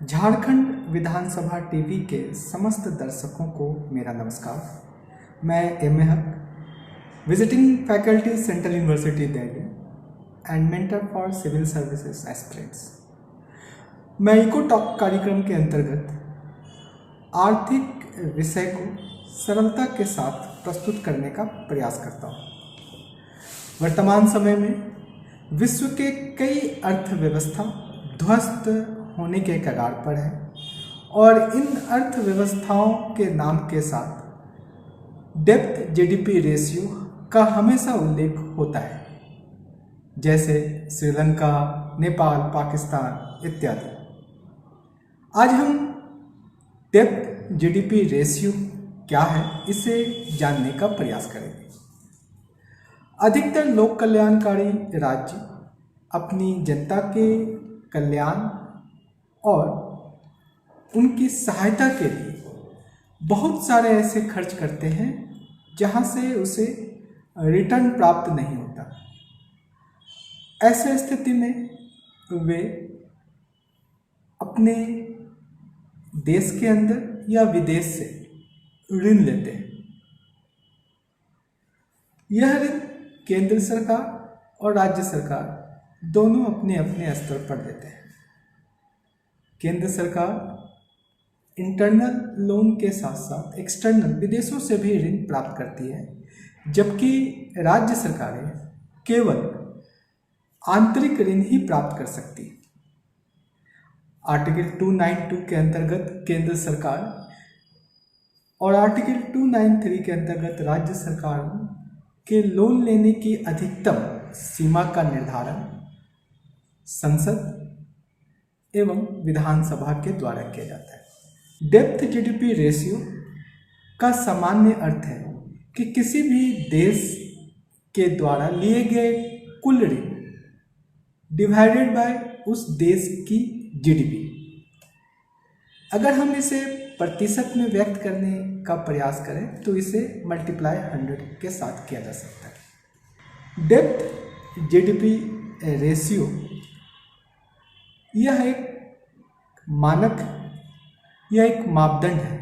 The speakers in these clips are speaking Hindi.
झारखंड विधानसभा टीवी के समस्त दर्शकों को मेरा नमस्कार। मैं M A Haq, visiting faculty central university Delhi and mentor for civil services aspirants. मैं इको टॉक कार्यक्रम के अंतर्गत आर्थिक विषय को सरलता के साथ प्रस्तुत करने का प्रयास करता हूँ। वर्तमान समय में विश्व के कई अर्थव्यवस्था ध्वस्त होने के कगार पर है और इन अर्थव्यवस्थाओं के नाम के साथ डेब्ट जीडीपी रेशियो का हमेशा उल्लेख होता है, जैसे श्रीलंका, नेपाल, पाकिस्तान इत्यादि। आज हम डेब्ट जीडीपी रेशियो क्या है इसे जानने का प्रयास करेंगे। अधिकतर लोक कल्याणकारी राज्य अपनी जनता के कल्याण और उनकी सहायता के लिए बहुत सारे ऐसे खर्च करते हैं जहां से उसे रिटर्न प्राप्त नहीं होता। ऐसे स्थिति में वे अपने देश के अंदर या विदेश से ऋण लेते हैं। यह ऋण केंद्र सरकार और राज्य सरकार दोनों अपने अपने स्तर पर देते हैं। केंद्र सरकार इंटरनल लोन के साथ साथ एक्सटर्नल विदेशों से भी ऋण प्राप्त करती है, जबकि राज्य सरकारें केवल आंतरिक ऋण ही प्राप्त कर सकती है। आर्टिकल 292 के अंतर्गत केंद्र सरकार और आर्टिकल 293 के अंतर्गत राज्य सरकार के लोन लेने की अधिकतम सीमा का निर्धारण संसद एवं विधानसभा के द्वारा किया जाता है। डेब्ट जीडीपी रेशियो का सामान्य अर्थ है कि किसी भी देश के द्वारा लिए गए कुल ऋण डिवाइडेड बाय उस देश की जीडीपी। अगर हम इसे प्रतिशत में व्यक्त करने का प्रयास करें तो इसे मल्टीप्लाई 100 के साथ किया जा सकता है। डेब्ट जीडीपी रेशियो यह एक मानक या एक मापदंड है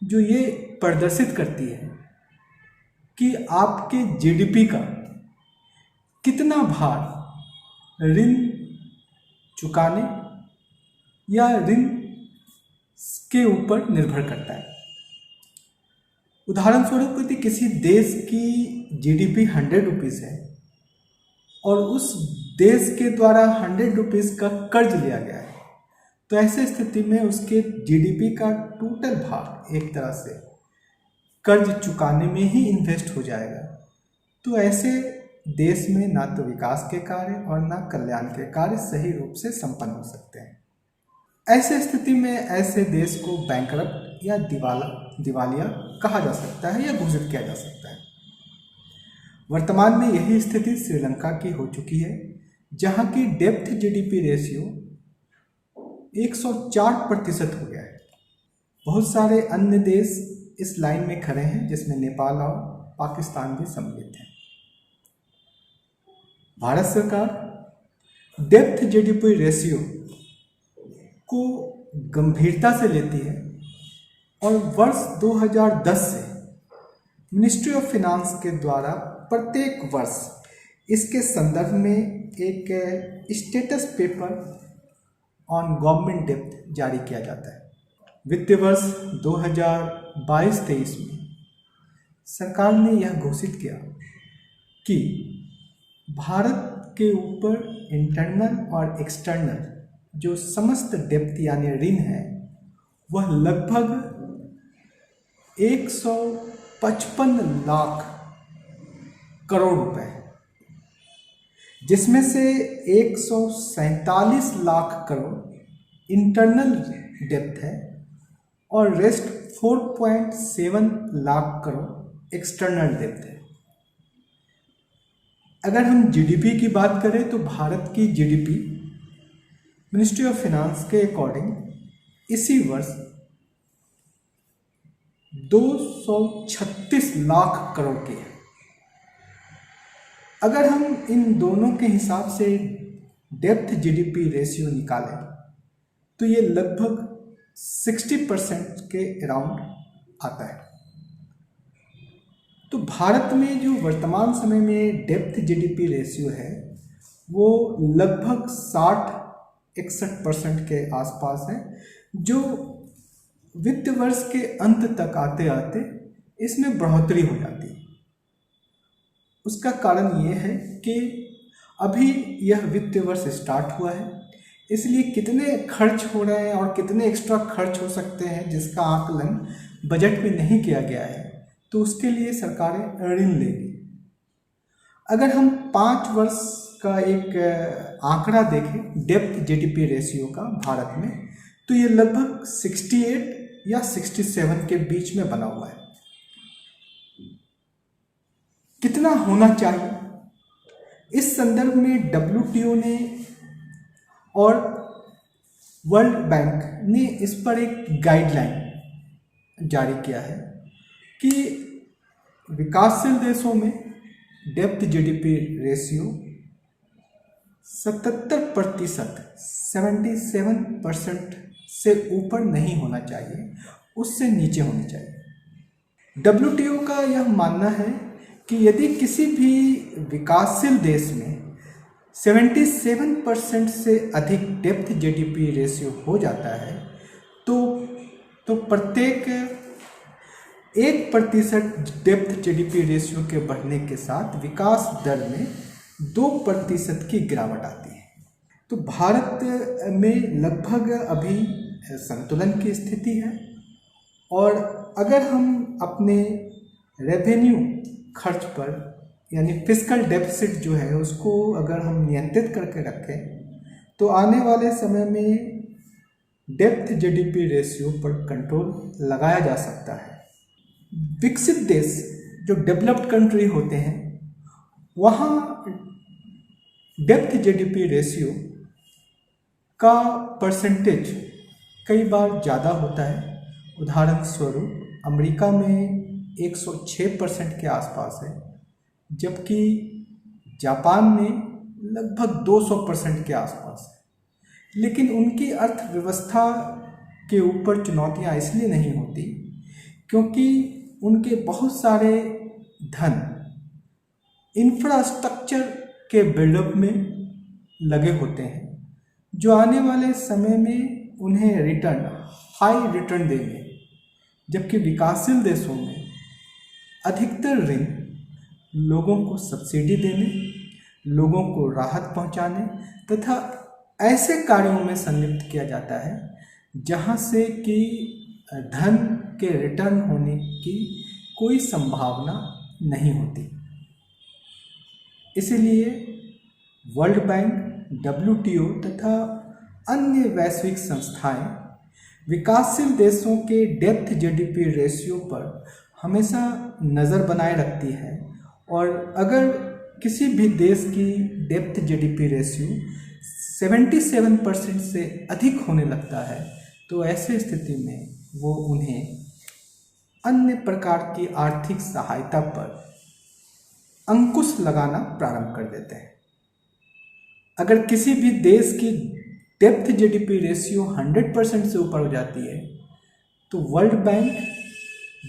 जो ये प्रदर्शित करती है कि आपके जीडीपी का कितना भार ऋण चुकाने या ऋण के ऊपर निर्भर करता है। उदाहरण स्वरूप यदि किसी देश की जीडीपी 100 रुपीज़ है और उस देश के द्वारा 100 रुपीज़ का कर्ज लिया गया है, तो ऐसे स्थिति में उसके जीडीपी का टोटल भाग एक तरह से कर्ज चुकाने में ही इन्वेस्ट हो जाएगा। तो ऐसे देश में ना तो विकास के कार्य और ना कल्याण के कार्य सही रूप से संपन्न हो सकते हैं। ऐसे स्थिति में ऐसे देश को बैंकरप्ट या दिवालिया कहा जा सकता है या घोषित किया जा सकता है। वर्तमान में यही स्थिति श्रीलंका की हो चुकी है, जहां की डेब्ट जीडीपी रेशियो 104% हो गया है। बहुत सारे अन्य देश इस लाइन में खड़े हैं, जिसमें नेपाल और पाकिस्तान भी सम्मिलित हैं। भारत सरकार डेब्ट जीडीपी रेशियो को गंभीरता से लेती है और वर्ष 2010 से मिनिस्ट्री ऑफ फाइनेंस के द्वारा प्रत्येक वर्ष इसके संदर्भ में एक स्टेटस पेपर ऑन गवर्नमेंट डेब्ट जारी किया जाता है। वित्तीय वर्ष 2022-23 में सरकार ने यह घोषित किया कि भारत के ऊपर इंटरनल और एक्सटर्नल जो समस्त डेब्ट यानी ऋण है वह लगभग 155 लाख करोड़ रुपए है, जिसमें से 147 लाख करोड़ इंटरनल डेब्ट है और रेस्ट 4.7 लाख करोड़ एक्सटर्नल डेब्ट है। अगर हम जीडीपी की बात करें तो भारत की जीडीपी मिनिस्ट्री ऑफ फाइनेंस के अकॉर्डिंग इसी वर्ष 236 लाख करोड़ की है। अगर हम इन दोनों के हिसाब से डेब्ट जीडीपी रेशियो निकालें तो ये लगभग 60% के अराउंड आता है। तो भारत में जो वर्तमान समय में डेप्थ जीडीपी रेशियो है वो लगभग 60-61% के आसपास है, जो वित्त वर्ष के अंत तक आते आते इसमें बढ़ोतरी हो जाती है। उसका कारण ये है कि अभी यह वित्त वर्ष स्टार्ट हुआ है, इसलिए कितने खर्च हो रहे हैं और कितने एक्स्ट्रा खर्च हो सकते हैं जिसका आकलन बजट में नहीं किया गया है, तो उसके लिए सरकारें ऋण लेंगी। अगर हम 5 वर्ष का एक आंकड़ा देखें डेप्थ जीडीपी रेशियो का भारत में, तो ये लगभग 68 या 67 के बीच में बना हुआ है। कितना होना चाहिए, इस संदर्भ में WTO ने और वर्ल्ड बैंक ने इस पर एक गाइडलाइन जारी किया है कि विकासशील देशों में डेप्थ जीडीपी रेशियो 77% से ऊपर नहीं होना चाहिए, उससे नीचे होनी चाहिए। WTO का यह मानना है कि यदि किसी भी विकासशील देश में 77% से अधिक डेप्थ जीडीपी रेशियो हो जाता है तो प्रत्येक 1% डेप्थ जीडीपी रेशियो के बढ़ने के साथ विकास दर में 2% की गिरावट आती है। तो भारत में लगभग अभी संतुलन की स्थिति है, और अगर हम अपने रेवेन्यू खर्च पर यानी फिस्कल डेफिसिट जो है उसको अगर हम नियंत्रित करके रखें तो आने वाले समय में डेप्थ जीडीपी रेशियो पर कंट्रोल लगाया जा सकता है। विकसित देश जो डेवलप्ड कंट्री होते हैं वहाँ डेप्थ जीडीपी रेशियो का परसेंटेज कई बार ज़्यादा होता है। उदाहरण स्वरूप अमेरिका में 106% के आसपास है, जबकि जापान में लगभग 200% के आसपास है। लेकिन उनकी अर्थव्यवस्था के ऊपर चुनौतियां इसलिए नहीं होती क्योंकि उनके बहुत सारे धन इंफ्रास्ट्रक्चर के बिल्डअप में लगे होते हैं, जो आने वाले समय में उन्हें हाई रिटर्न देंगे। जबकि विकासशील देशों में अधिकतर ऋण लोगों को सब्सिडी देने, लोगों को राहत पहुंचाने तथा ऐसे कार्यों में संलिप्त किया जाता है जहां से कि धन के रिटर्न होने की कोई संभावना नहीं होती। इसलिए वर्ल्ड बैंक, WTO तथा अन्य वैश्विक संस्थाएं विकासशील देशों के डेप्थ जीडीपी रेशियो पर हमेशा नज़र बनाए रखती है, और अगर किसी भी देश की डेप्थ जीडीपी रेशियो 77% से अधिक होने लगता है तो ऐसे स्थिति में वो उन्हें अन्य प्रकार की आर्थिक सहायता पर अंकुश लगाना प्रारंभ कर देते हैं। अगर किसी भी देश की डेप्थ जीडीपी रेशियो 100% से ऊपर हो जाती है तो वर्ल्ड बैंक,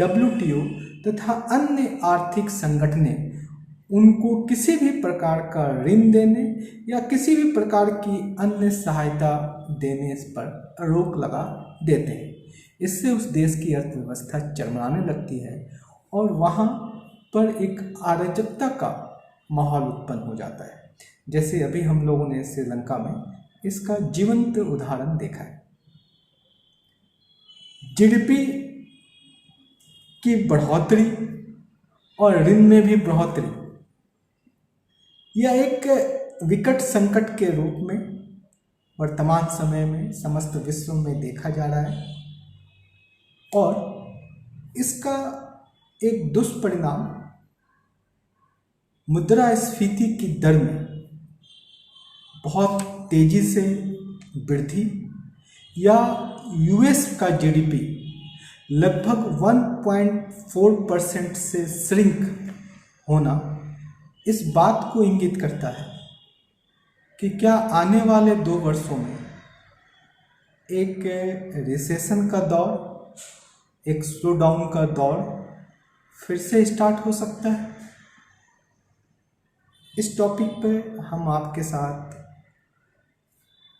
WTO तथा अन्य आर्थिक संगठनें उनको किसी भी प्रकार का ऋण देने या किसी भी प्रकार की अन्य सहायता देने पर रोक लगा देते हैं। इससे उस देश की अर्थव्यवस्था चरमराने लगती है और वहाँ पर एक अराजकता का माहौल उत्पन्न हो जाता है, जैसे अभी हम लोगों ने श्रीलंका में इसका जीवंत उदाहरण देखा है। जीडीपी की बढ़ोतरी और ऋण में भी बढ़ोतरी यह एक विकट संकट के रूप में वर्तमान समय में समस्त विश्व में देखा जा रहा है, और इसका एक दुष्परिणाम मुद्रास्फीति की दर में बहुत तेजी से वृद्धि या यूएस का जीडीपी लगभग 1.4% से श्रिंक होना इस बात को इंगित करता है कि क्या आने वाले 2 वर्षों में एक रिसेशन का दौर, एक स्लो डाउन का दौर फिर से स्टार्ट हो सकता है। इस टॉपिक पे हम आपके साथ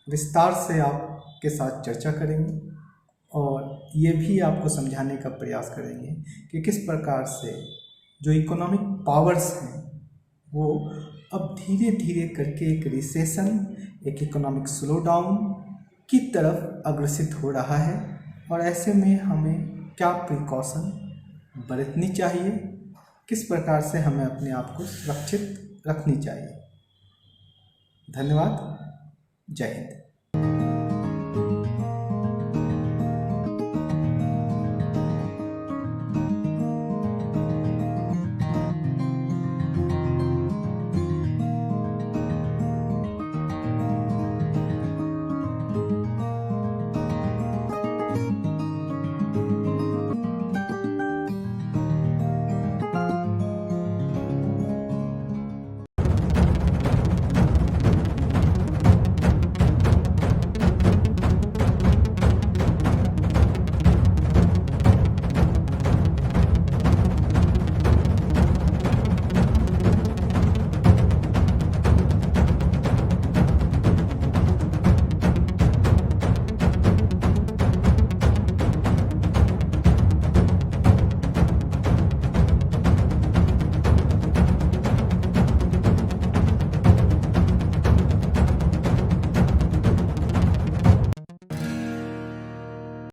विस्तार से आपके साथ चर्चा करेंगे और ये भी आपको समझाने का प्रयास करेंगे कि किस प्रकार से जो इकोनॉमिक पावर्स हैं वो अब धीरे धीरे करके एक रिसेशन, एक इकोनॉमिक स्लो डाउन की तरफ अग्रसित हो रहा है और ऐसे में हमें क्या प्रिकॉशन बरतनी चाहिए, किस प्रकार से हमें अपने आप को सुरक्षित रखनी चाहिए। धन्यवाद। जय हिंद।